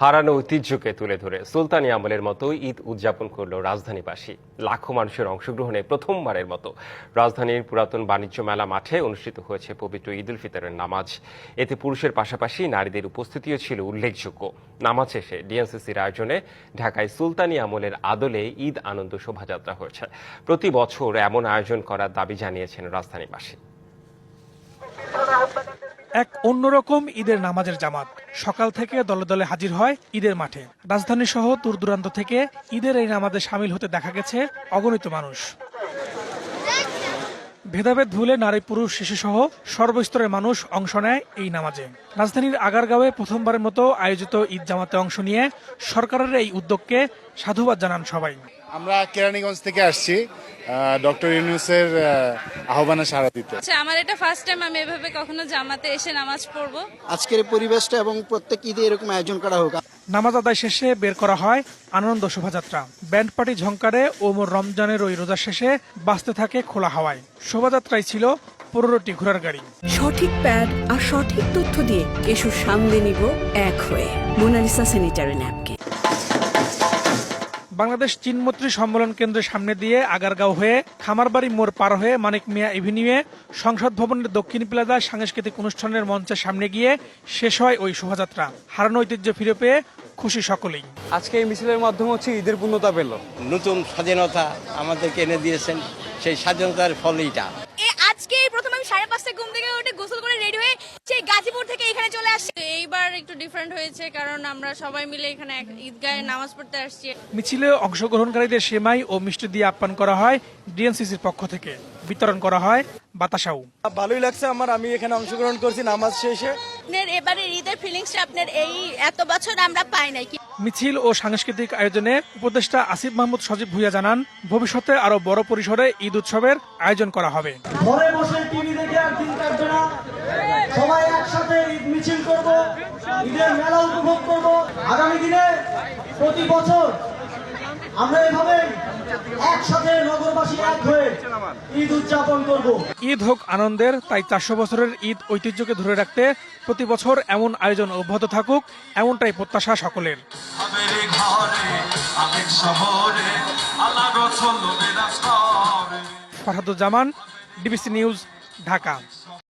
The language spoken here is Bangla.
হারানো ঐতিহ্যকে তুলে ধরে সুলতানি আমলের মতো ঈদ উদযাপন করল রাজধানীবাসী। লাখো মানুষের অংশগ্রহণে প্রথমবারের মতো রাজধানীর পুরাতন বাণিজ্য মেলা মাঠে অনুষ্ঠিত হয়েছে পবিত্র ঈদ উল ফিতরের নামাজ। এতে পুরুষের পাশাপাশি নারীদের উপস্থিতিও ছিল উল্লেখযোগ্য। নামাজ শেষে ডিএনসিসির আয়োজনে ঢাকায় সুলতানি আমলের আদলে ঈদ আনন্দ শোভাযাত্রা হয়েছে। প্রতি বছর এমন আয়োজন করার দাবি জানিয়েছেন রাজধানীবাসী। এক অন্যরকম ঈদের নামাজের জামাত সকাল থেকে দলে দলে হাজির হয় ঈদের মাঠে। রাজধানী সহ দূর দূরান্ত থেকে ঈদের এই নামাজে সামিল হতে দেখা গেছে অগণিত মানুষ। ভেদাভেদ ভুলে নারী পুরুষ শিশু সহ সর্বস্তরের মানুষ অংশ নেয় এই নামাজে। রাজধানীর আগারগাঁওয়ে প্রথমবারের মতো আয়োজিত ঈদ জামাতে অংশ নিয়ে সরকারের এই উদ্যোগকে সাধুবাদ জানান সবাই। আমরা কেরানীগঞ্জ থেকে আসছি ডক্টর ইউনূসের আহ্বানে সাড়া দিতে। আমার এটা ফার্স্ট টাইম আমি এভাবে কখনো জামাতে এসে নামাজ পড়বো। আজকের পরিবেশটা এবং প্রত্যেক ঈদে এরকম আয়োজন করা হোক। নামাজ আদায় শেষে বের করা হয় আনন্দ শোভাযাত্রা। ব্যান্ড পার্টি ঝংকারে ওমর রমজানের ওই রোজা শেষে বাঁচতে থাকে খোলা হাওয়ায়। শোভাযাত্রায় ছিল 15টি ঘোড়ার গাড়ি। সঠিক প্যাড আর সঠিক তথ্য দিয়ে কেশু সামলে নিব এক হয়ে। Mona Lisa sanitary napkin. বাংলাদেশ চীন মৈত্রী সম্মেলন কেন্দ্রের সামনে দিয়ে আগারগাঁও হয়ে খামারবাড়ি মোড় পার হয়ে মানিক মিয়া এভিনিউয়ে সংসদ ভবনের দক্ষিণ প্লাজায় সাংস্কৃতিক অনুষ্ঠানের মঞ্চের সামনে গিয়ে শেষ হয় ওই শোভাযাত্রা। হারানো ঐতিহ্য ফিরে পেয়ে খুশি সকলেই। আজকে এই মিছিলের মাধ্যমে ঈদের পূর্ণতা পেল। নতুন স্বাধীনতা আমাদেরকে এনে দিয়েছেন, সেই স্বাধীনতার ফল এইটা। আজকে প্রথমে আমি 5:30 ঘুম থেকে উঠে গোসল করে রেডি হয়ে সেই গাজীপুর থেকে এখানে চলে আসছি। এইবার একটু ডিফারেন্ট হয়েছে কারণ আমরা সবাই মিলে এখানে ঈদগাহে নামাজ পড়তে আসছি। মিছিলে অংশগ্রহণকারীদের সেমাই ও মিষ্টি দিয়ে আপ্যায়ন করা হয় ডিএনসিসির পক্ষ থেকে। বিতরণ করা হয় বাতাসাও। ভালোই লাগছে আমার, আমি এখানে অংশগ্রহণ করছি নামাজ শেষে। এবারে ঈদের ফিলিংসটা আপনার এই এত বছর আমরা পাই নাই। মিছিল ও সাংস্কৃতিক আয়োজনে উপদেষ্টা আসিফ মাহমুদ সজীব ভুইয়া জানান, ভবিষ্যতে আরো বড় পরিসরে ঈদ উৎসবের আয়োজন করা হবে। ঘরে বসে টিভি দেখে আর দিন কাটবে না, সবাই একসাথে ঈদ মিছিল করব, ঈদের মেলা উপভোগ করব। আগামী দিনে প্রতি বছর আমরা এভাবে একসাথে নগরবাসী এক হয়ে ঈদ উদযাপন করব। ঈদ হোক আনন্দের, তাই 400 বছরের ঈদ ঐতিহ্যকে ধরে রাখতে প্রতি বছর এমন আয়োজন অব্যাহত থাকুক, এমনটাই প্রত্যাশা সকলের। ফারহাদুজ্জামান, ডিবিসি নিউজ, ঢাকা।